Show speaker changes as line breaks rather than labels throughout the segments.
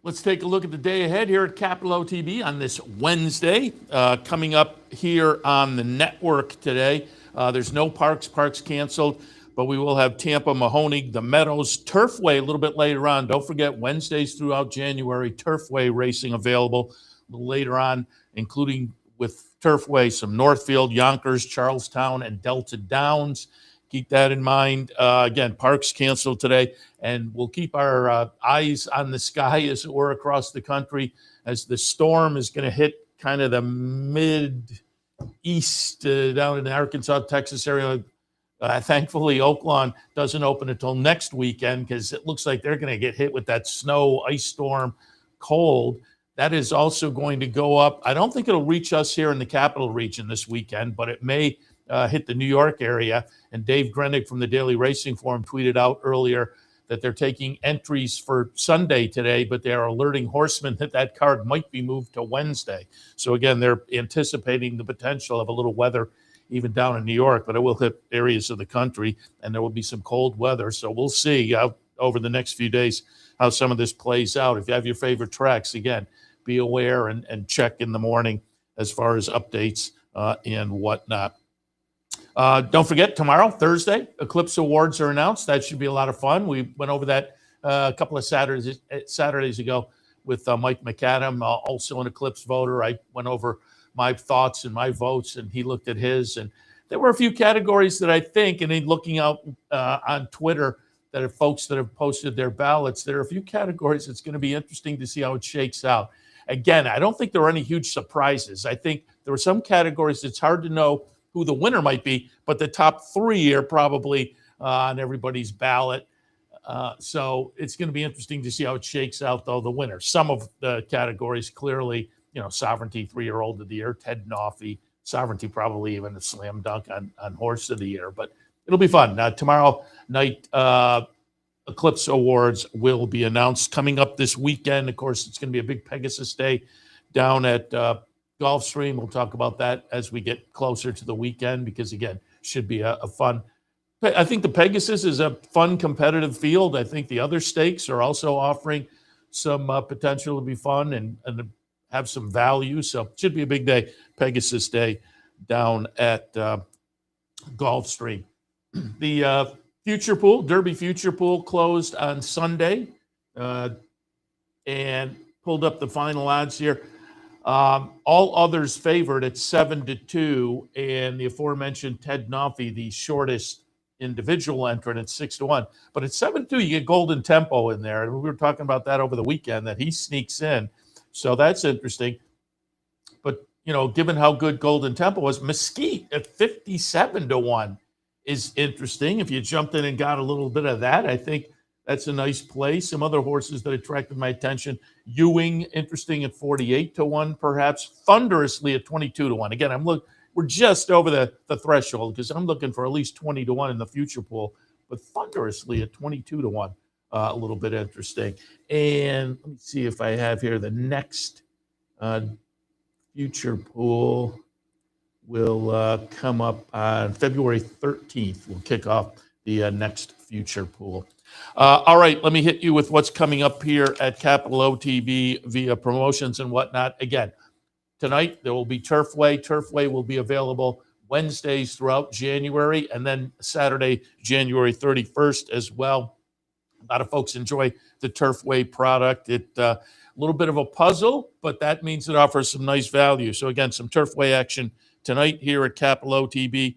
Let's take a look at the day ahead here at Capital OTB on this Wednesday. Coming up here on the network today, there's no Parks canceled, but we will have Tampa, Mahoning, the Meadows, Turfway a little bit later on. Don't forget, Wednesdays throughout January, Turfway racing available a little later on, including with Turfway, some Northfield, Yonkers, Charlestown, and Delta Downs. Keep that in mind. Again, Parks canceled today, and we'll keep our eyes on the sky, as it were, across the country as the storm is going to hit kind of the mid-east down in the Arkansas, Texas area. Thankfully, Oaklawn doesn't open until next weekend because it looks like they're going to get hit with that snow, ice storm, cold. That is also going to go up. I don't think it'll reach us here in the capital region this weekend, but it may hit the New York area. And Dave Grennick from the Daily Racing Forum tweeted out earlier that they're taking entries for Sunday today, but they are alerting horsemen that that card might be moved to Wednesday. So again, they're anticipating the potential of a little weather even down in New York, but it will hit areas of the country, and there will be some cold weather. So we'll see over the next few days how some of this plays out. If you have your favorite tracks, again, be aware and check in the morning as far as updates and whatnot. Don't forget, tomorrow, Thursday, Eclipse Awards are announced. That should be a lot of fun. We went over that a couple of Saturdays ago with Mike McAdam, also an Eclipse voter. I went over my thoughts and my votes, and he looked at his. And there were a few categories that I think, and in looking out on Twitter, that are folks that have posted their ballots, there are a few categories that's going to be interesting to see how it shakes out. Again, I don't think there were any huge surprises. I think there were some categories that's hard to know who the winner might be, but the top three are probably on everybody's ballot. So it's going to be interesting to see how it shakes out, though, the winner. Some of the categories clearly, Sovereignty 3-year-old of the year, Ted Noffey, Sovereignty probably even a slam dunk on Horse of the Year. But it'll be fun. Tomorrow night, Eclipse Awards will be announced. Coming up this weekend, of course, it's going to be a big Pegasus Day down at Gulfstream. We'll talk about that as we get closer to the weekend because, again, should be a fun. I think the Pegasus is a fun, competitive field. I think the other stakes are also offering some potential to be fun and have some value. So it should be a big day, Pegasus Day down at Gulfstream. The Future Pool, Derby Future Pool, closed on Sunday and pulled up the final odds here. All others favored at 7-2, and the aforementioned Ted Noffey, the shortest individual entrant, at 6-1. But at 7-2, you get Golden Tempo in there, and we were talking about that over the weekend, that he sneaks in. So that's interesting. But, given how good Golden Tempo was, Mesquite at 57-1 is interesting. If you jumped in and got a little bit of that, I think that's a nice play. Some other horses that attracted my attention. Ewing, interesting at 48-1, perhaps. Thunderously at 22-1. Again, we're just over the threshold because I'm looking for at least 20-1 in the future pool. But Thunderously at 22-1, a little bit interesting. And let me see if I have here the next future pool will come up on February 13th. We'll kick off the next future pool. All right, let me hit you with what's coming up here at Capital OTB via promotions and whatnot. Again, tonight there will be Turfway. Turfway will be available Wednesdays throughout January, and then Saturday, January 31st as well. A lot of folks enjoy the Turfway product. It's a little bit of a puzzle, but that means it offers some nice value. So again, some Turfway action tonight here at Capital OTB.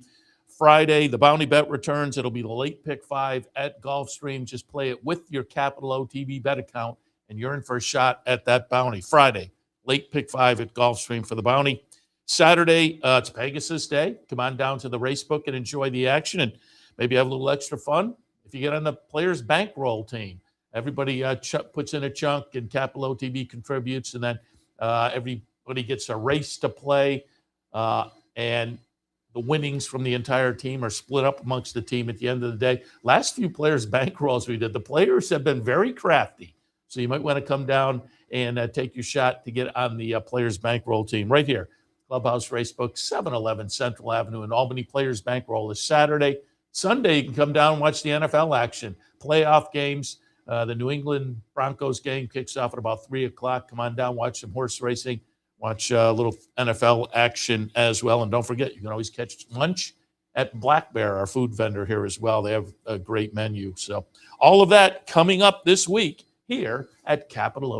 Friday, the Bounty Bet returns. It'll be the late pick 5 at Gulfstream. Just play it with your Capital OTB bet account, and you're in for a shot at that bounty. Friday, late pick 5 at Gulfstream for the bounty. Saturday, it's Pegasus Day. Come on down to the racebook and enjoy the action and maybe have a little extra fun. If you get on the Players Bankroll team, everybody puts in a chunk and Capital OTB contributes, and then everybody gets a race to play, and the winnings from the entire team are split up amongst the team at the end of the day. Last few Players Bankrolls we did, the players have been very crafty. So you might want to come down and take your shot to get on the Players Bankroll team right here. Clubhouse Racebook, 711 Central Avenue in Albany. Players Bankroll is Saturday. Sunday, you can come down and watch the NFL action. Playoff games The New England Broncos game kicks off at about 3 o'clock. Come on down, watch some horse racing, watch a little NFL action as well. And don't forget, you can always catch lunch at Black Bear, our food vendor here as well. They have a great menu. So all of that coming up this week here at Capital OTB.